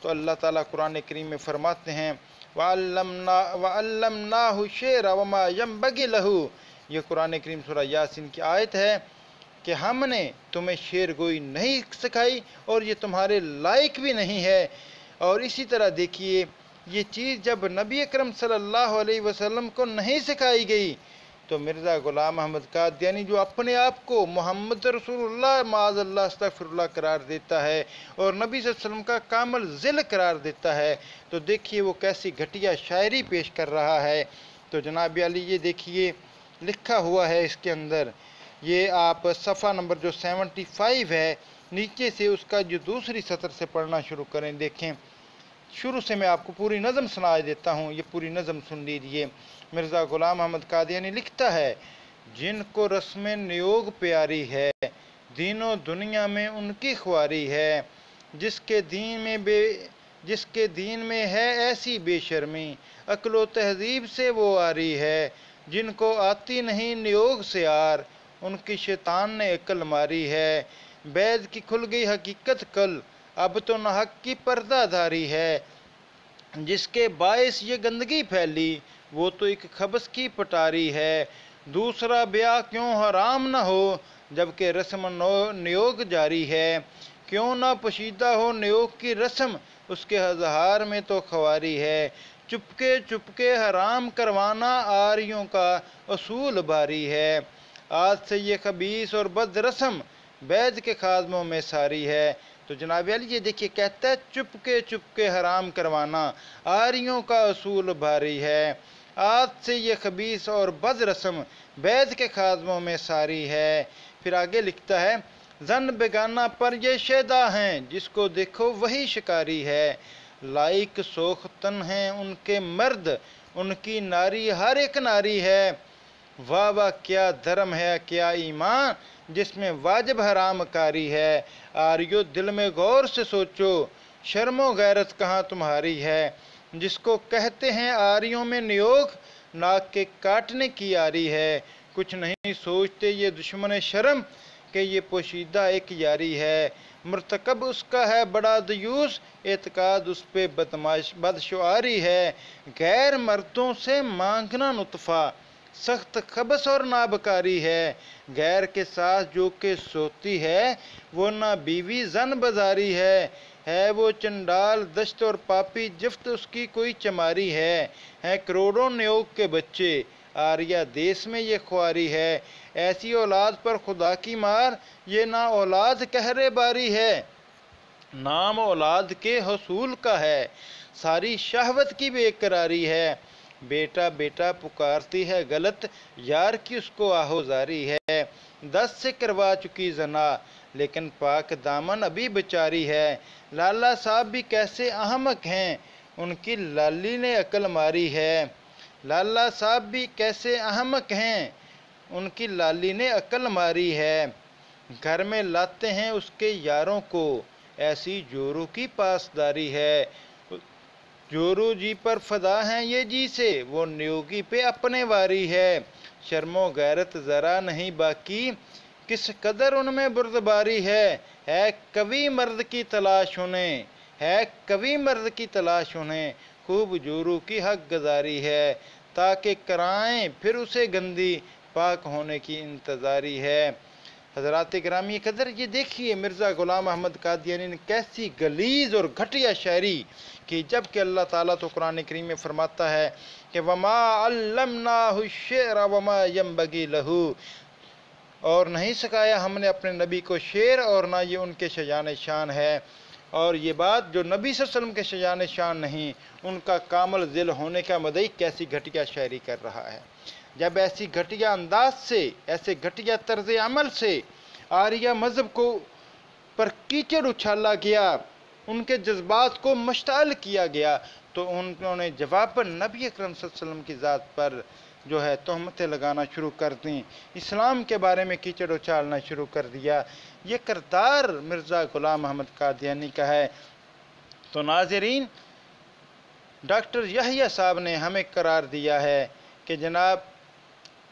تو اللہ تعالیٰ قرآن کریم میں فرماتے ہیں وَعَلَّمْنَاهُ الشِّعْرَ وَمَا يَنبَغِي لَهُ، یہ قرآن کریم سورہ یاسین کی آیت ہے کہ ہم نے تمہیں شعر گوئی نہیں سکھائی اور یہ تمہارے لائق بھی نہیں ہے۔ اور اسی طرح دیکھیے یہ چیز جب نبی اکرم صلی اللہ علیہ وسلم کو نہیں سکھائی گئی تو مرزا غلام احمد قادیانی جو اپنے آپ کو محمد رسول اللہ معاذ اللہ استغفر اللہ قرار دیتا ہے اور نبی صلی اللہ علیہ وسلم کا کامل ذل قرار دیتا ہے، تو دیکھیے وہ کیسی گھٹیا شاعری پیش کر رہا ہے۔ تو جناب علی یہ دیکھیے لکھا ہوا ہے اس کے اندر، یہ آپ صفحہ نمبر جو 75 ہے نیچے سے اس کا جو دوسری سطر سے پڑھنا شروع کریں، دیکھیں شروع سے میں آپ کو پوری نظم سنا دیتا ہوں، یہ پوری نظم سن لیجئے۔ مرزا غلام احمد قادیانی لکھتا ہے، جن کو رسم نیوگ پیاری ہے دین و دنیا میں ان کی خواری ہے، جس کے دین میں ہے ایسی بے شرمی عقل و تہذیب سے وہ آری ہے، جن کو آتی نہیں نیوگ سے آر ان کی شیطان نے عقل ماری ہے، بیض کی کھل گئی حقیقت کل اب تو نہ حق کی پردہ داری ہے، جس کے باعث یہ گندگی پھیلی وہ تو ایک خبث کی پٹاری ہے، دوسرا بیاہ کیوں حرام نہ ہو جبکہ رسم نیوگ جاری ہے، کیوں نہ پوشیدہ ہو نیوگ کی رسم اس کے اظہار میں تو خواری ہے، چپکے حرام کروانا آریوں کا اصول باری ہے، آج سے یہ خبیث اور بد رسم بیض کے خادموں میں ساری ہے۔ تو جناب علی یہ دیکھیے کہتا ہے چپکے حرام کروانا آریوں کا اصول بھاری ہے، آج سے یہ خبیث اور بد رسم بیض کے خادموں میں ساری ہے۔ پھر آگے لکھتا ہے، زن بیگانہ پر یہ شیدا ہیں جس کو دیکھو وہی شکاری ہے، لائق سوختن ہیں ان کے مرد ان کی ناری ہر ایک ناری ہے، واہ واہ کیا دھرم ہے کیا ایمان جس میں واجب حرام کاری ہے، آریو دل میں غور سے سوچو شرم و غیرت کہاں تمہاری ہے، جس کو کہتے ہیں آریوں میں نیوگ ناک کے کاٹنے کی آری ہے، کچھ نہیں سوچتے یہ دشمن شرم کہ یہ پوشیدہ ایک یاری ہے، مرتکب اس کا ہے بڑا دیوس اعتقاد اس پہ بدشعاری ہے، غیر مردوں سے مانگنا نطفہ سخت خبث اور نابکاری ہے، غیر کے ساتھ جو کہ سوتی ہے وہ نہ بیوی زن بازاری ہے وہ چنڈال دشت اور پاپی جفت اس کی کوئی چماری ہے کروڑوں نیوگ کے بچے آریہ دیس میں یہ خواری ہے، ایسی اولاد پر خدا کی مار یہ نہ اولاد قہر باری ہے، نام اولاد کے حصول کا ہے ساری شہوت کی بے قراری ہے، بیٹا بیٹا پکارتی ہے غلط یار کی اس کو آہوزاری ہے، 10 سے کروا چکی زنا لیکن پاک دامن ابھی بچاری ہے، لالا صاحب بھی کیسے احمق ہیں ان کی لالی نے عقل ماری ہے، لالا صاحب بھی کیسے احمق ہیں ان کی لالی نے عقل ماری ہے، گھر میں لاتے ہیں اس کے یاروں کو ایسی جورو کی پاسداری ہے، جورو جی پر فدا ہیں یہ جی سے وہ نیوگی پہ اپنے واری ہے، شرم و غیرت ذرا نہیں باقی کس قدر ان میں بردباری ہے کوی مرد کی تلاش انہیں کوی مرد کی تلاش انہیں خوب جورو کی حق گزاری ہے، تاکہ کرائیں پھر اسے گندی پاک ہونے کی انتظاری ہے۔ حضرات گرامی قدر یہ دیکھیے مرزا غلام احمد قادیانی نے کیسی غلیظ اور گھٹیا شاعری کہ جب کہ اللہ تعالیٰ تو قرآن کریم میں فرماتا ہے کہ وَمَا عَلَّمْنَاهُ الشِّعْرَ وَمَا يَنبَغِي لَهُ، اور نہیں سکھایا ہم نے اپنے نبی کو شعر اور نہ یہ ان کے شجان شان ہے، اور یہ بات جو نبی صلی اللہ علیہ وسلم کے شجان شان نہیں ان کا کامل ذل ہونے کا مدعی کیسی گھٹیا شاعری کر رہا ہے۔ جب ایسی گھٹیا انداز سے ایسے گھٹیا طرز عمل سے آریہ مذہب کو پر کیچڑ اچھالا گیا، ان کے جذبات کو مشتعل کیا گیا، تو انہوں نے جواب پر نبی اکرم صلی اللہ علیہ وسلم کی ذات پر جو ہے تہمتیں لگانا شروع کر دیں، اسلام کے بارے میں کیچڑ اچھالنا شروع کر دیا۔ یہ کردار مرزا غلام احمد قادیانی کا ہے۔ تو ناظرین ڈاکٹر یحییٰ صاحب نے ہمیں قرار دیا ہے کہ جناب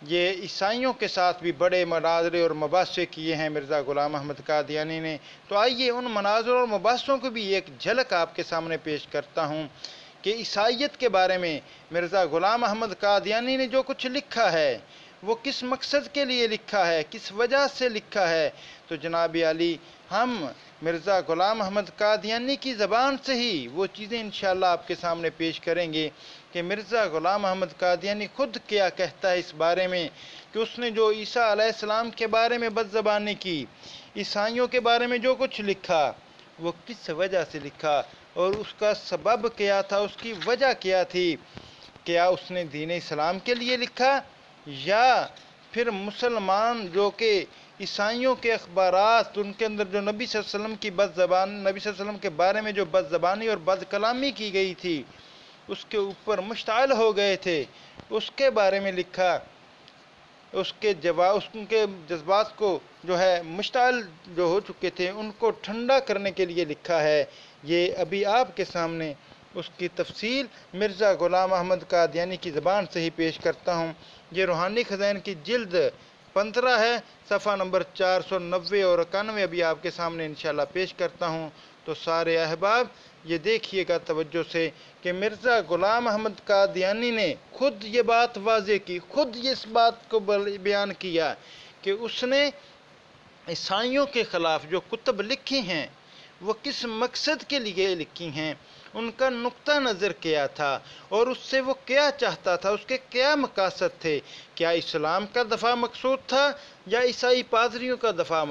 یہ عیسائیوں کے ساتھ بھی بڑے مناظرے اور مباحثے کیے ہیں مرزا غلام احمد قادیانی نے۔ تو آئیے ان مناظروں اور مباحثوں کو بھی ایک جھلک آپ کے سامنے پیش کرتا ہوں کہ عیسائیت کے بارے میں مرزا غلام احمد قادیانی نے جو کچھ لکھا ہے وہ کس مقصد کے لیے لکھا ہے، کس وجہ سے لکھا ہے۔ تو جناب عالی، ہم مرزا غلام احمد قادیانی کی زبان سے ہی وہ چیزیں انشاءاللہ آپ کے سامنے پیش کریں گے کہ مرزا غلام احمد قادیانی خود کیا کہتا ہے اس بارے میں کہ اس نے جو عیسیٰ علیہ السلام کے بارے میں بد زبانی کی، عیسائیوں کے بارے میں جو کچھ لکھا، وہ کس وجہ سے لکھا اور اس کا سبب کیا تھا، اس کی وجہ کیا تھی۔ کیا اس نے دین اسلام کے لیے لکھا یا پھر مسلمان جو کہ عیسائیوں کے اخبارات، ان کے اندر جو نبی صلی اللہ علیہ وسلم کی نبی صلی اللہ علیہ وسلم کے بارے میں جو بد زبانی اور بد کلامی کی گئی تھی، اس کے اوپر مشتعل ہو گئے تھے، اس کے بارے میں لکھا، اس کے جذبات کو جو ہے مشتعل جو ہو چکے تھے ان کو ٹھنڈا کرنے کے لیے لکھا ہے۔ یہ ابھی آپ کے سامنے اس کی تفصیل مرزا غلام احمد قادیانی کی زبان سے ہی پیش کرتا ہوں۔ یہ روحانی خزائن کی جلد 15 ہے، صفحہ نمبر 490 اور 91 ابھی آپ کے سامنے انشاءاللہ پیش کرتا ہوں۔ تو سارے احباب یہ دیکھیے گا توجہ سے کہ مرزا غلام احمد قادیانی نے خود یہ بات واضح کی، خود اس بات کو بیان کیا کہ اس نے عیسائیوں کے خلاف جو کتب لکھی ہیں وہ کس مقصد کے لیے لکھی ہیں، ان کا نقطہ نظر کیا تھا اور اس سے وہ کیا چاہتا تھا، اس کے کیا مقاصد تھے۔ کیا اسلام کا دفاع مقصود تھا یا عیسائی پادریوں کا دفاع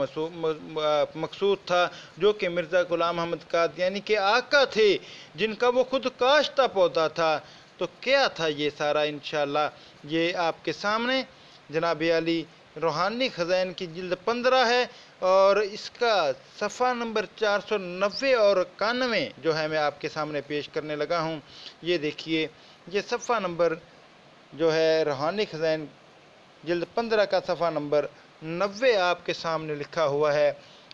مقصود تھا، جو کہ مرزا غلام احمد قادیانی کے آقا تھے، جن کا وہ خود کاشتہ پودا تھا۔ تو کیا تھا یہ سارا، انشاءاللہ یہ آپ کے سامنے جناب علی روحانی خزائن کی جلد 15 ہے اور اس کا صفحہ نمبر 490 اور 91 جو ہے میں آپ کے سامنے پیش کرنے لگا ہوں۔ یہ دیکھیے، یہ صفحہ نمبر جو ہے روحانی خزائن جلد 15 کا صفحہ نمبر 90 آپ کے سامنے لکھا ہوا ہے۔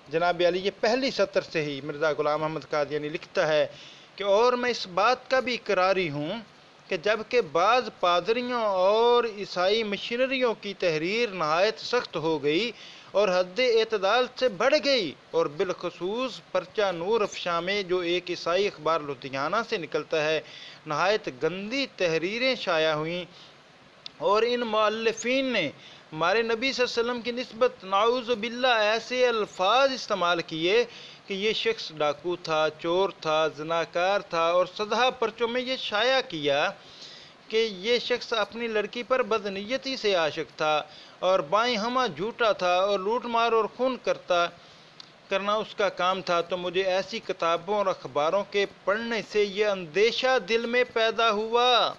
جناب علی یہ پہلی سطر سے ہی مرزا غلام احمد قادیانی لکھتا ہے کہ اور میں اس بات کا بھی اقراری ہوں کہ جبکہ بعض پادریوں اور عیسائی مشنریوں کی تحریر نہایت سخت ہو گئی اور حد اعتدال سے بڑھ گئی، اور بالخصوص پرچہ نور افشاں میں جو ایک عیسائی اخبار لدھیانہ سے نکلتا ہے، نہایت گندی تحریریں شائع ہوئیں اور ان مؤلفین نے ہمارے نبی صلی اللہ علیہ وسلم کی نسبت نعوذ باللہ ایسے الفاظ استعمال کیے کہ یہ شخص ڈاکو تھا، چور تھا، زناکار تھا، اور سدھا پرچوں میں یہ شائع کیا کہ یہ شخص اپنی لڑکی پر بدنیتی سے عاشق تھا اور بائیں ہمہ جھوٹا تھا اور لوٹ مار اور خون کرنا اس کا کام تھا۔ تو مجھے ایسی کتابوں اور اخباروں کے پڑھنے سے یہ اندیشہ دل میں پیدا ہوا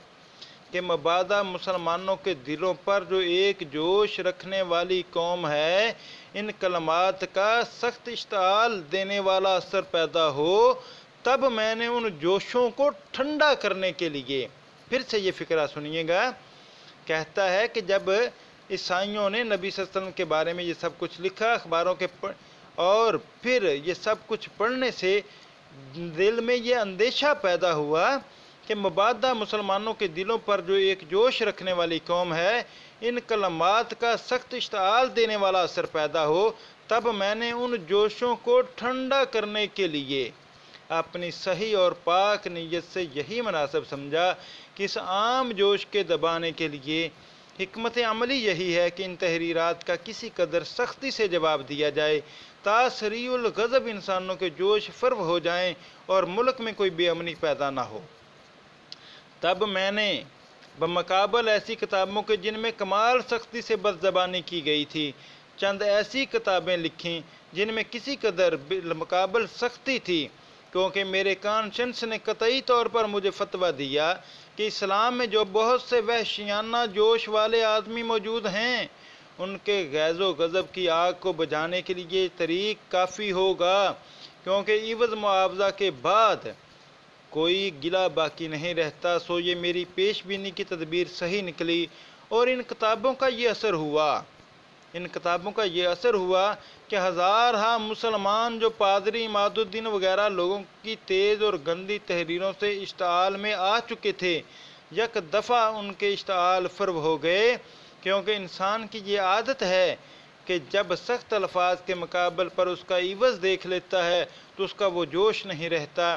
کہ مبادا مسلمانوں کے دلوں پر جو ایک جوش رکھنے والی قوم ہے، ان کلمات کا سخت اشتعال دینے والا اثر پیدا ہو، تب میں نے ان جوشوں کو ٹھنڈا کرنے کے لیے، پھر سے یہ فقرہ سنیے گا، کہتا ہے کہ جب عیسائیوں نے نبی صلی اللہ علیہ وسلم کے بارے میں یہ سب کچھ لکھا اخباروں کے اور پھر یہ سب کچھ پڑھنے سے دل میں یہ اندیشہ پیدا ہوا کہ مبادہ مسلمانوں کے دلوں پر جو ایک جوش رکھنے والی قوم ہے، ان کلمات کا سخت اشتعال دینے والا اثر پیدا ہو، تب میں نے ان جوشوں کو ٹھنڈا کرنے کے لیے اپنی صحیح اور پاک نیت سے یہی مناسب سمجھا کہ اس عام جوش کے دبانے کے لیے حکمت عملی یہی ہے کہ ان تحریرات کا کسی قدر سختی سے جواب دیا جائے تا سریع الغضب انسانوں کے جوش فرو ہو جائیں اور ملک میں کوئی بے امنی پیدا نہ ہو۔ تب میں نے بمقابل ایسی کتابوں کے جن میں کمال سختی سے بد زبانی کی گئی تھی، چند ایسی کتابیں لکھیں جن میں کسی قدر بالمقابل سختی تھی، کیونکہ میرے کانشنس نے قطعی طور پر مجھے فتویٰ دیا کہ اسلام میں جو بہت سے وحشیانہ جوش والے آدمی موجود ہیں، ان کے غیظ و غضب کی آگ کو بجھانے کے لیے طریق کافی ہوگا، کیونکہ عوض معاوضہ کے بعد کوئی گلہ باقی نہیں رہتا۔ سو یہ میری پیش بینی کی تدبیر صحیح نکلی اور ان کتابوں کا یہ اثر ہوا کہ ہزارہا مسلمان جو پادری عماد الدین وغیرہ لوگوں کی تیز اور گندی تحریروں سے اشتعال میں آ چکے تھے، یک دفعہ ان کے اشتعال فرو ہو گئے کیونکہ انسان کی یہ عادت ہے کہ جب سخت الفاظ کے مقابل پر اس کا عوض دیکھ لیتا ہے تو اس کا وہ جوش نہیں رہتا۔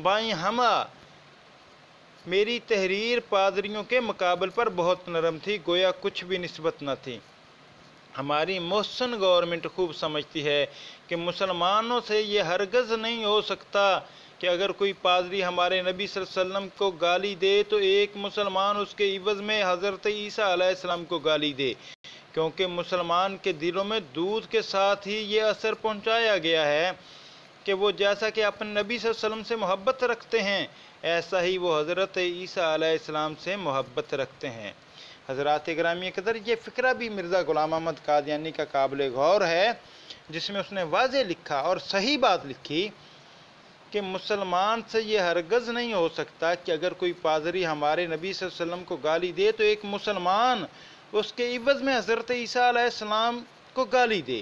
بائیں ہمہ میری تحریر پادریوں کے مقابل پر بہت نرم تھی، گویا کچھ بھی نسبت نہ تھی۔ ہماری محسن گورنمنٹ خوب سمجھتی ہے کہ مسلمانوں سے یہ ہرگز نہیں ہو سکتا کہ اگر کوئی پادری ہمارے نبی صلی اللہ علیہ وسلم کو گالی دے تو ایک مسلمان اس کے عوض میں حضرت عیسیٰ علیہ السلام کو گالی دے، کیونکہ مسلمان کے دلوں میں دودھ کے ساتھ ہی یہ اثر پہنچایا گیا ہے کہ وہ جیسا کہ اپنے نبی صلی اللہ علیہ وسلم سے محبت رکھتے ہیں ایسا ہی وہ حضرت عیسیٰ علیہ السلام سے محبت رکھتے ہیں۔ حضرات گرامی قدر، یہ فقرہ بھی مرزا غلام احمد قادیانی کا قابل غور ہے، جس میں اس نے واضح لکھا اور صحیح بات لکھی کہ مسلمان سے یہ ہرگز نہیں ہو سکتا کہ اگر کوئی پادری ہمارے نبی صلی اللہ علیہ وسلم کو گالی دے تو ایک مسلمان اس کے عوض میں حضرت عیسیٰ علیہ السلام کو گالی دے،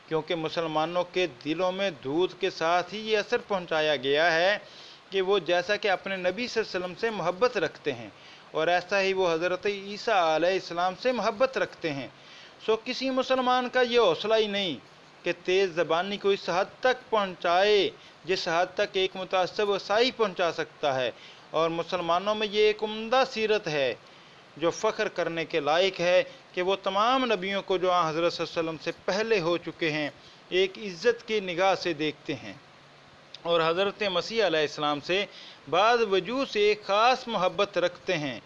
کیونکہ مسلمانوں کے دلوں میں دودھ کے ساتھ ہی یہ اثر پہنچایا گیا ہے کہ وہ جیسا کہ اپنے نبی صلی اللہ علیہ وسلم سے محبت رکھتے ہیں اور ایسا ہی وہ حضرت عیسیٰ علیہ السلام سے محبت رکھتے ہیں۔ سو کسی مسلمان کا یہ حوصلہ ہی نہیں کہ تیز زبانی کو اس حد تک پہنچائے جس حد تک ایک متعصب عیسائی پہنچا سکتا ہے، اور مسلمانوں میں یہ ایک عمدہ سیرت ہے جو فخر کرنے کے لائق ہے کہ وہ تمام نبیوں کو جو حضرت صلی اللہ علیہ وسلم سے پہلے ہو چکے ہیں ایک عزت کی نگاہ سے دیکھتے ہیں، اور حضرت مسیح علیہ السلام سے بعض وجوہ سے ایک خاص محبت رکھتے ہیں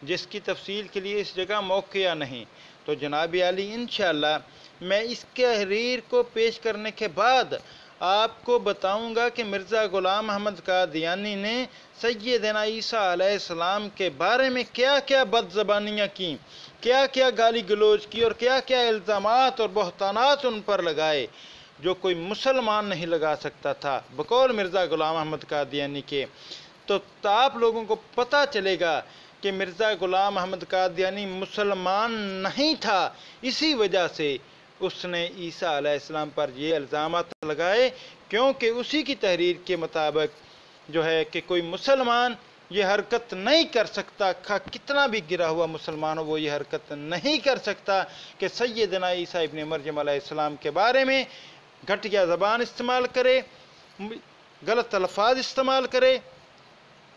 جس کی تفصیل کے لیے اس جگہ موقع نہیں۔ تو جناب عالی انشاءاللہ میں اس تحریر کو پیش کرنے کے بعد آپ کو بتاؤں گا کہ مرزا غلام احمد قادیانی نے سیدنا عیسیٰ علیہ السلام کے بارے میں کیا کیا بد زبانیاں کیں، کیا کیا گالی گلوچ کی اور کیا کیا الزامات اور بہتانات ان پر لگائے جو کوئی مسلمان نہیں لگا سکتا تھا بقول مرزا غلام احمد قادیانی کے۔ تو آپ لوگوں کو پتہ چلے گا کہ مرزا غلام احمد قادیانی مسلمان نہیں تھا، اسی وجہ سے اس نے عیسیٰ علیہ السلام پر یہ الزامات لگائے، کیونکہ اسی کی تحریر کے مطابق جو ہے کہ کوئی مسلمان یہ حرکت نہیں کر سکتا، کتنا بھی گرا ہوا مسلمان ہو وہ یہ حرکت نہیں کر سکتا کہ سیدنا عیسیٰ ابن مریم علیہ السلام کے بارے میں گھٹیا زبان استعمال کرے، غلط الفاظ استعمال کرے،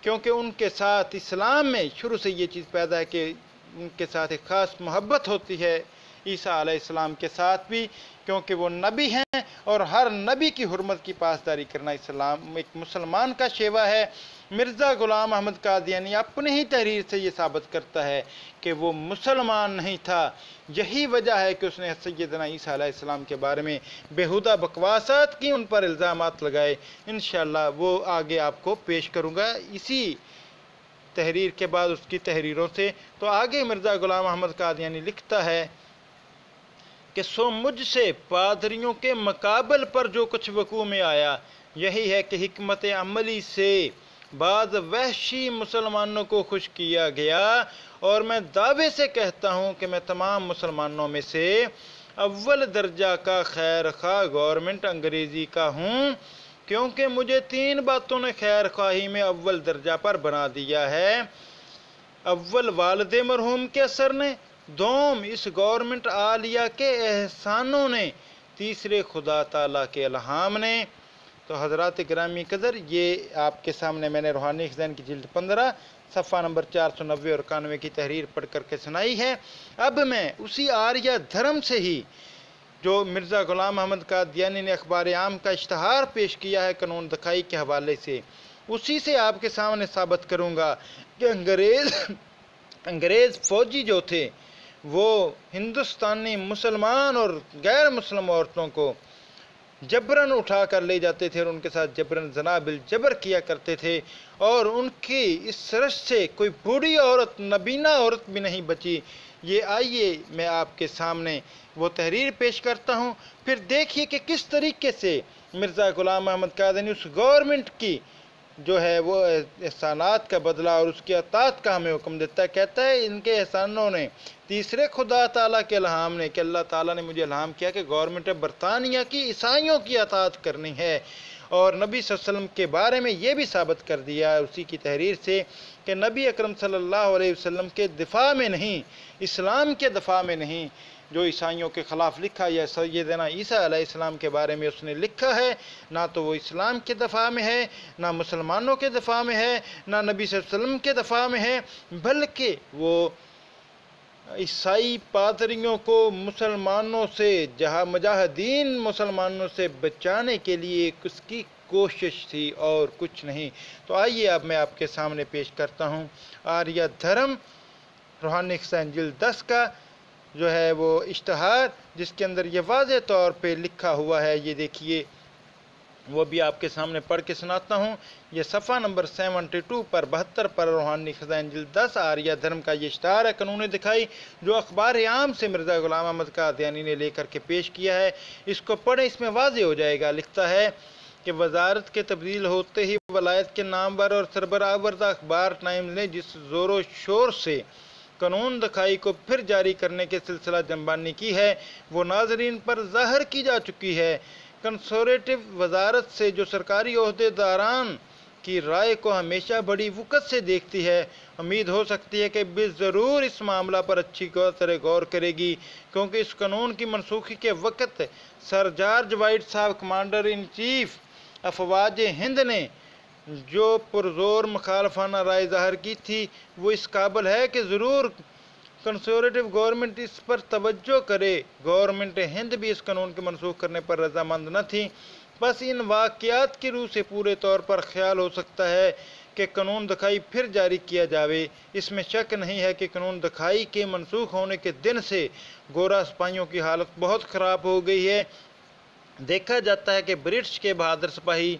کیونکہ ان کے ساتھ اسلام میں شروع سے یہ چیز پیدا ہے کہ ان کے ساتھ ایک خاص محبت ہوتی ہے عیسیٰ علیہ السلام کے ساتھ بھی، کیونکہ وہ نبی ہیں اور ہر نبی کی حرمت کی پاسداری کرنا اسلام ایک مسلمان کا شیوا ہے۔ مرزا غلام احمد قادیانی اپنی ہی تحریر سے یہ ثابت کرتا ہے کہ وہ مسلمان نہیں تھا، یہی وجہ ہے کہ اس نے سیدنا عیسیٰ علیہ السلام کے بارے میں بیہودہ بکواسات کی، ان پر الزامات لگائے۔ انشاءاللہ وہ آگے آپ کو پیش کروں گا اسی تحریر کے بعد اس کی تحریروں سے۔ تو آگے مرزا غلام احمد قادیانی لکھتا ہے کہ سو مجھ سے پادریوں کے مقابل پر جو کچھ وقوع میں آیا یہی ہے کہ حکمت عملی سے بعض وحشی مسلمانوں کو خوش کیا گیا، اور میں دعوے سے کہتا ہوں کہ میں تمام مسلمانوں میں سے اول درجہ کا خیر خواہ گورنمنٹ انگریزی کا ہوں، کیونکہ مجھے 3 باتوں نے خیر خواہی میں اول درجہ پر بنا دیا ہے۔ اول والد مرحوم کے اثر نے، دوم اس گورنمنٹ عالیہ کے احسانوں نے، تیسرے خدا تعالیٰ کے الہام نے۔ تو حضرات گرامی قدر یہ آپ کے سامنے میں نے روحانی خزائن کی جلد 15 صفحہ نمبر 490 اور 91 کی تحریر پڑھ کر کے سنائی ہے۔ اب میں اسی آریہ دھرم سے ہی جو مرزا غلام احمد قادیانی نے اخبار عام کا اشتہار پیش کیا ہے قانون دکھائی کے حوالے سے، اسی سے آپ کے سامنے ثابت کروں گا کہ انگریز فوجی جو تھے وہ ہندوستانی مسلمان اور غیر مسلم عورتوں کو جبراً اٹھا کر لے جاتے تھے اور ان کے ساتھ جبراً زنا بالجبر کیا کرتے تھے، اور ان کی اس رش سے کوئی بوڑھی عورت، نابینا عورت بھی نہیں بچی۔ یہ آئیے میں آپ کے سامنے وہ تحریر پیش کرتا ہوں، پھر دیکھیے کہ کس طریقے سے مرزا غلام احمد قادیانی اس گورنمنٹ کی جو ہے وہ احسانات کا بدلہ اور اس کی اطاعت کا ہمیں حکم دیتا ہے۔ کہتا ہے ان کے احسانوں نے، تیسرے خدا تعالیٰ کے الہام نے، کہ اللہ تعالیٰ نے مجھے الہام کیا کہ گورنمنٹ برطانیہ کی عیسائیوں کی اطاعت کرنی ہے، اور نبی صلی اللہ علیہ وسلم کے بارے میں یہ بھی ثابت کر دیا اسی کی تحریر سے کہ نبی اکرم صلی اللہ علیہ وسلم کے دفاع میں نہیں، اسلام کے دفاع میں نہیں، جو عیسائیوں کے خلاف لکھا یا سیدنا عیسیٰ علیہ السلام کے بارے میں اس نے لکھا ہے، نہ تو وہ اسلام کے دفاع میں ہے، نہ مسلمانوں کے دفاع میں ہے، نہ نبی صلی اللہ علیہ وسلم کے دفاع میں ہے، بلکہ وہ عیسائی پادریوں کو مسلمانوں سے مجاہدین مسلمانوں سے بچانے کے لیے اس کی کوشش تھی اور کچھ نہیں۔ تو آئیے اب میں آپ کے سامنے پیش کرتا ہوں آریہ دھرم روحانی خزائن جلد 10 کا جو ہے وہ اشتہار، جس کے اندر یہ واضح طور پہ لکھا ہوا ہے، یہ دیکھیے، وہ بھی آپ کے سامنے پڑھ کے سناتا ہوں۔ یہ صفحہ نمبر 72 پر 72 پر روحانی خزائن جلد 10 آریہ دھرم کا یہ اشتہار ہے، قانون دکھائی، جو اخبار عام سے مرزا غلام احمد قادیانی نے لے کر کے پیش کیا ہے۔ اس کو پڑھیں، اس میں واضح ہو جائے گا۔ لکھتا ہے کہ وزارت کے تبدیل ہوتے ہی ولایت کے نامور اور سربراہ آوردہ اخبار ٹائمز نے جس زور و شور سے قانون دکھائی کو پھر جاری کرنے کے سلسلہ جنبانی کی ہے، وہ ناظرین پر ظاہر کی جا چکی ہے۔ کنسرویٹو وزارت سے جو سرکاری عہدے داران کی رائے کو ہمیشہ بڑی وقت سے دیکھتی ہے، امید ہو سکتی ہے کہ ضرور اس معاملہ پر اچھی طرح غور کرے گی، کیونکہ اس قانون کی منسوخی کے وقت سر جارج وائٹ صاحب کمانڈر ان چیف افواج ہند نے جو پرزور مخالفانہ رائے ظاہر کی تھی، وہ اس قابل ہے کہ ضرور کنسرویٹو گورنمنٹ اس پر توجہ کرے۔ گورنمنٹ ہند بھی اس قانون کے منسوخ کرنے پر رضامند نہ تھی۔ بس ان واقعات کی روح سے پورے طور پر خیال ہو سکتا ہے کہ قانون دکھائی پھر جاری کیا جاوے۔ اس میں شک نہیں ہے کہ قانون دکھائی کے منسوخ ہونے کے دن سے گورا سپاہیوں کی حالت بہت خراب ہو گئی ہے۔ دیکھا جاتا ہے کہ برٹش کے بہادر سپاہی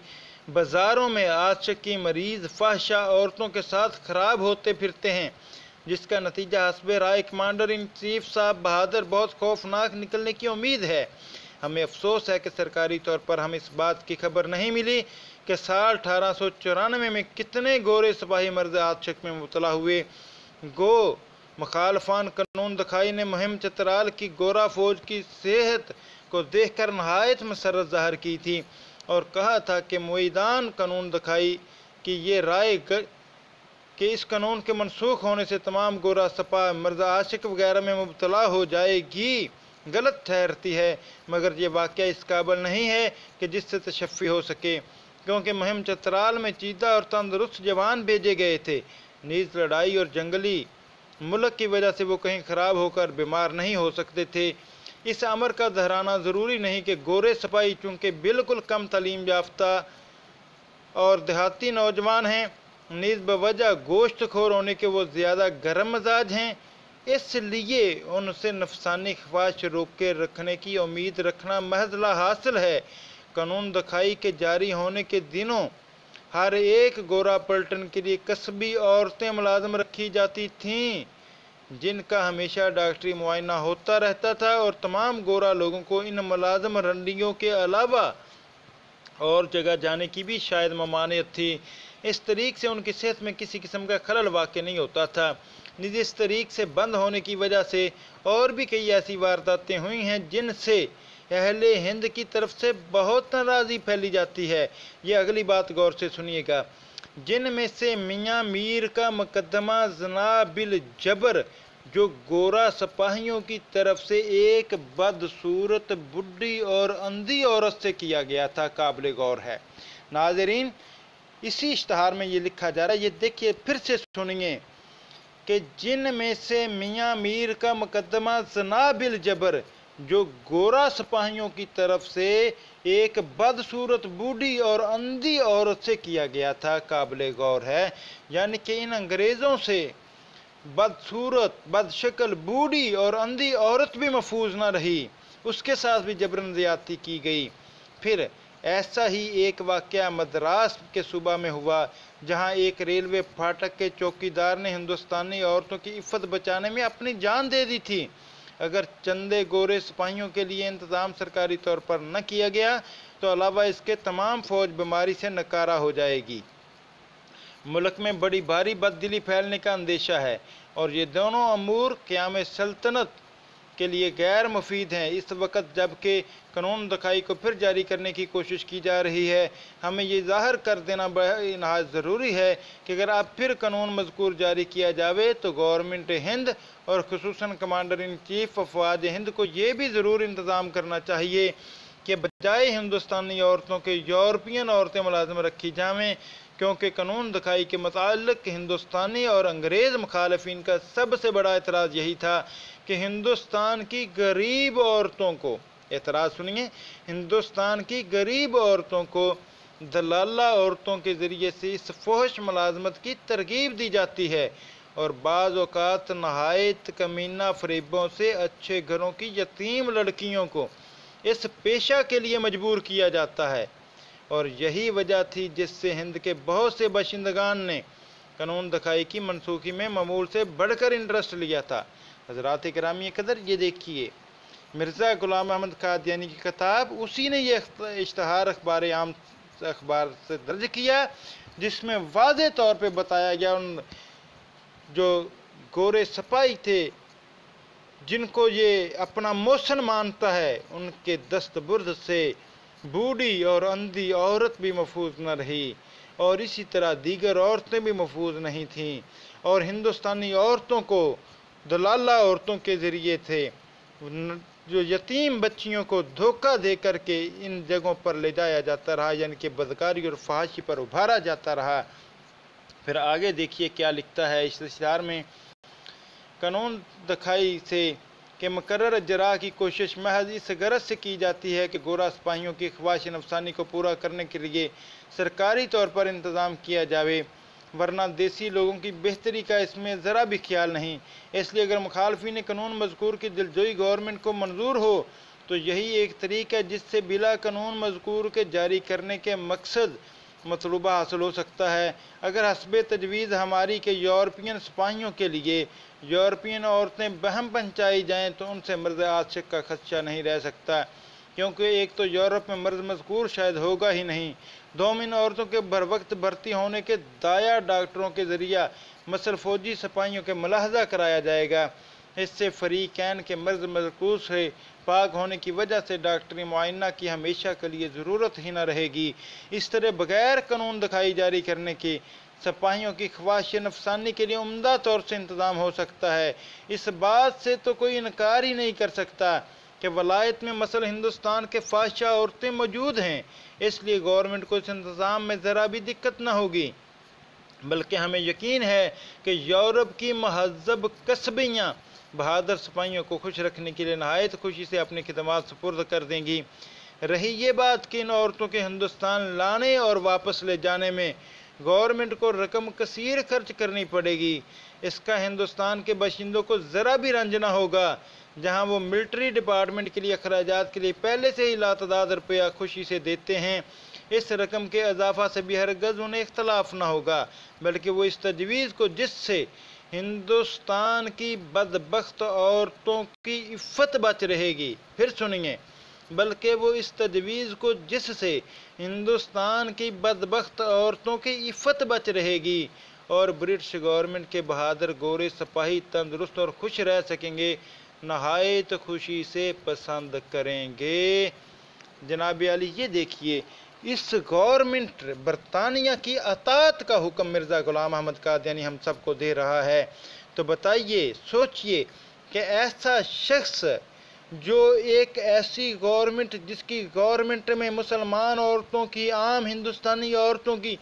بازاروں میں عاشقی مریض فاحشہ عورتوں کے ساتھ خراب ہوتے پھرتے ہیں، جس کا نتیجہ حسب رائے کمانڈر ان چیف صاحب بہادر بہت خوفناک نکلنے کی امید ہے۔ ہمیں افسوس ہے کہ سرکاری طور پر ہم اس بات کی خبر نہیں ملی کہ سال 1894 میں کتنے گورے سپاہی مرض عاشق میں مبتلا ہوئے۔ گو مخالفان قانون دکھائی نے مہم چترال کی گورا فوج کی صحت کو دیکھ کر نہایت مسرت ظاہر کی تھی اور کہا تھا کہ معیدان قانون دکھائی کی یہ رائے کہ اس قانون کے منسوخ ہونے سے تمام گورا سپاہ مرض عاشق وغیرہ میں مبتلا ہو جائے گی، غلط ٹھہرتی ہے، مگر یہ واقعہ اس قابل نہیں ہے کہ جس سے تشفی ہو سکے، کیونکہ مہم چترال میں چیدہ اور تندرست جوان بھیجے گئے تھے، نیز لڑائی اور جنگلی ملک کی وجہ سے وہ کہیں خراب ہو کر بیمار نہیں ہو سکتے تھے۔ اس امر کا دہرانا ضروری نہیں کہ گورے سپاہی چونکہ بالکل کم تعلیم یافتہ اور دیہاتی نوجوان ہیں، نیز بوجہ گوشت خور ہونے کے وہ زیادہ گرم مزاج ہیں، اس لیے ان سے نفسانی خواہش روک کے رکھنے کی امید رکھنا محض لا حاصل ہے۔ قانون دکھائی کے جاری ہونے کے دنوں ہر ایک گورا پلٹن کے لیے قصبی عورتیں ملازم رکھی جاتی تھیں، جن کا ہمیشہ ڈاکٹری معائنہ ہوتا رہتا تھا، اور تمام گورا لوگوں کو ان ملازم رنڈیوں کے علاوہ اور جگہ جانے کی بھی شاید ممانعت تھی۔ اس طریق سے ان کی صحت میں کسی قسم کا خلل واقع نہیں ہوتا تھا۔ نیز اس طریق سے بند ہونے کی وجہ سے اور بھی کئی ایسی وارداتیں ہوئی ہیں جن سے اہل ہند کی طرف سے بہت ناراضی پھیلی جاتی ہے۔ یہ اگلی بات غور سے سنیے گا، جن میں سے میاں میر کا مقدمہ زنا بالجبر جو گورا سپاہیوں کی طرف سے ایک بدصورت بڈھی اور اندھی عورت سے کیا گیا تھا، قابل غور ہے۔ ناظرین، اسی اشتہار میں یہ لکھا جا رہا ہے، یہ دیکھیے پھر سے سنیے کہ جن میں سے میاں میر کا مقدمہ زنا بالجبر جو گورا سپاہیوں کی طرف سے ایک بدصورت بوڑھی اور اندھی عورت سے کیا گیا تھا، قابل غور ہے۔ یعنی کہ ان انگریزوں سے بدصورت بدشکل بوڑھی اور اندھی عورت بھی محفوظ نہ رہی، اس کے ساتھ بھی جبرن زیادتی کی گئی۔ پھر ایسا ہی ایک واقعہ مدراس کے صوبہ میں ہوا، جہاں ایک ریلوے پھاٹک کے چوکیدار نے ہندوستانی عورتوں کی عفت بچانے میں اپنی جان دے دی تھی۔ اگر چندے گورے سپاہیوں کے لیے انتظام سرکاری طور پر نہ کیا گیا تو علاوہ اس کے تمام فوج بیماری سے نکارہ ہو جائے گی۔ ملک میں بڑی بھاری بددلی پھیلنے کا اندیشہ ہے، اور یہ دونوں امور قیام سلطنت کے لیے غیر مفید ہیں۔ اس وقت جب کہ قانون دکھائی کو پھر جاری کرنے کی کوشش کی جا رہی ہے، ہمیں یہ ظاہر کر دینا نہایت ضروری ہے کہ اگر اب پھر قانون مذکور جاری کیا جاوے تو گورنمنٹ ہند اور خصوصاً کمانڈر ان چیف افواج ہند کو یہ بھی ضرور انتظام کرنا چاہیے کہ بجائے ہندوستانی عورتوں کے یورپین عورتیں ملازم رکھی جائیں، کیونکہ قانون دکھائی کے متعلق ہندوستانی اور انگریز مخالفین کا سب سے بڑا اعتراض یہی تھا کہ ہندوستان کی غریب عورتوں کو، اعتراض سنیے، ہندوستان کی غریب عورتوں کو دلالہ عورتوں کے ذریعے سے اس فحش ملازمت کی ترغیب دی جاتی ہے اور بعض اوقات نہایت کمینہ فریبوں سے اچھے گھروں کی یتیم لڑکیوں کو اس پیشہ کے لیے مجبور کیا جاتا ہے، اور یہی وجہ تھی جس سے ہند کے بہت سے باشندگان نے قانون دکھائی کی منسوخی میں معمول سے بڑھ کر انٹرسٹ لیا تھا۔ حضرات گرامی قدر، یہ دیکھیے مرزا غلام احمد قادیانی کی کتاب، اسی نے یہ اشتہار عام اخبار سے درج کیا جس میں واضح طور پہ بتایا گیا ان جو گورے سپاہی تھے جن کو یہ اپنا موشن مانتا ہے، ان کے دست برد سے بوڑھی اور اندھی عورت بھی محفوظ نہ رہی، اور اسی طرح دیگر عورتیں بھی محفوظ نہیں تھیں، اور ہندوستانی عورتوں کو دلالہ عورتوں کے ذریعے تھے جو یتیم بچیوں کو دھوکہ دے کر کے ان جگہوں پر لے جایا جاتا رہا، یعنی کہ بدکاری اور فحاشی پر ابھارا جاتا رہا۔ پھر آگے دیکھیے کیا لکھتا ہے اس اشتہار میں، قانون دکھائی سے کہ مقرر اجراء کی کوشش محض اس غرض سے کی جاتی ہے کہ گورا سپاہیوں کی خواہش نفسانی کو پورا کرنے کے لیے سرکاری طور پر انتظام کیا جاوے، ورنہ دیسی لوگوں کی بہتری کا اس میں ذرا بھی خیال نہیں۔ اس لیے اگر مخالفین قانون مذکور کی دلجوئی گورنمنٹ کو منظور ہو تو یہی ایک طریقہ ہے جس سے بلا قانون مذکور کے جاری کرنے کے مقصد مطلوبہ حاصل ہو سکتا ہے۔ اگر حسب تجویز ہماری کے یورپین سپاہیوں کے لیے یورپین عورتیں بہم پہنچائی جائیں تو ان سے مرد عاشق کا خدشہ نہیں رہ سکتا، کیونکہ ایک تو یورپ میں مرد مذکور شاید ہوگا ہی نہیں، دوم ان عورتوں کے بر وقت بھرتی ہونے کے دایا ڈاکٹروں کے ذریعہ مثل فوجی سپاہیوں کے ملاحظہ کرایا جائے گا۔ اس سے فریقین کے مرض مذکور سے پاک ہونے کی وجہ سے ڈاکٹری معائنہ کی ہمیشہ کے لیے ضرورت ہی نہ رہے گی۔ اس طرح بغیر قانون دکھائی جاری کرنے کے سپاہیوں کی خواہش نفسانی کے لیے عمدہ طور سے انتظام ہو سکتا ہے۔ اس بات سے تو کوئی انکار ہی نہیں کر سکتا کہ ولایت میں مثلا ہندوستان کے فاحشہ عورتیں موجود ہیں، اس لیے گورنمنٹ کو اس انتظام میں ذرا بھی دقت نہ ہوگی، بلکہ ہمیں یقین ہے کہ یورپ کی مہذب قصبیاں بہادر سپاہیوں کو خوش رکھنے کے لیے نہایت خوشی سے اپنی خدمات سپرد کر دیں گی۔ رہی یہ بات کہ ان عورتوں کے ہندوستان لانے اور واپس لے جانے میں گورنمنٹ کو رقم کثیر خرچ کرنی پڑے گی، اس کا ہندوستان کے باشندوں کو ذرا بھی رنج نہ ہوگا، جہاں وہ ملٹری ڈپارٹمنٹ کے لیے اخراجات کے لیے پہلے سے ہی لاتعداد روپیہ خوشی سے دیتے ہیں۔ اس رقم کے اضافہ سے بھی ہرگز انہیں اختلاف نہ ہوگا، بلکہ وہ اس تجویز کو جس سے ہندوستان کی بدبخت عورتوں کی عفت بچ رہے گی، پھر سنیے، بلکہ وہ اس تجویز کو جس سے ہندوستان کی بدبخت عورتوں کی عفت بچ رہے گی اور برٹش گورنمنٹ کے بہادر گورے سپاہی تندرست اور خوش رہ سکیں گے، نہایت خوشی سے پسند کریں گے۔ جناب عالی، یہ دیکھیے اس گورنمنٹ برطانیہ کی اطاعت کا حکم مرزا غلام احمد قادیانی ہم سب کو دے رہا ہے، تو بتائیے، سوچئے کہ ایسا شخص جو ایک ایسی گورنمنٹ جس کی گورنمنٹ میں مسلمان عورتوں کی، عام ہندوستانی عورتوں کی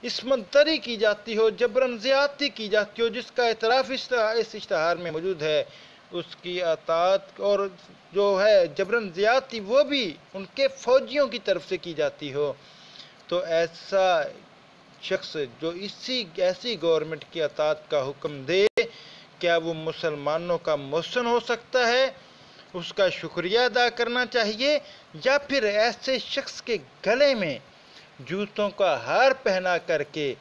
عصمت دری کی جاتی ہو، جبراً زیادتی کی جاتی ہو، جس کا اعتراف اس اشتہار میں موجود ہے، اس کی اطاعت اور جو ہے جبراً زیادتی وہ بھی ان کے فوجیوں کی طرف سے کی جاتی ہو، تو ایسا شخص جو ایسی گورنمنٹ کی اطاعت کا حکم دے، کیا وہ مسلمانوں کا محسن ہو سکتا ہے؟ اس کا شکریہ ادا کرنا چاہیے، یا پھر ایسے شخص کے گلے میں جوتوں کا ہار پہنا کر کے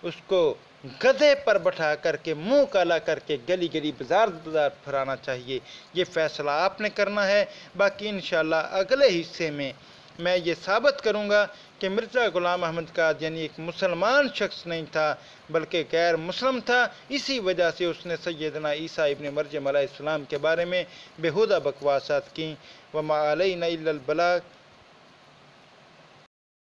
اس کو گدھے پر بٹھا کر کے منہ کالا کر کے گلی گلی بازار بازار پھرانا چاہیے؟ یہ فیصلہ آپ نے کرنا ہے۔ باقی انشاءاللہ اگلے حصے میں میں یہ ثابت کروں گا کہ مرزا غلام احمد قادیانی ایک مسلمان شخص نہیں تھا بلکہ غیر مسلم تھا۔ اسی وجہ سے اس نے سیدنا عیسیٰ ابن مریم علیہ السلام کے بارے میں بیہودہ بکواسات کیں۔ وما علینا الا البلاغ۔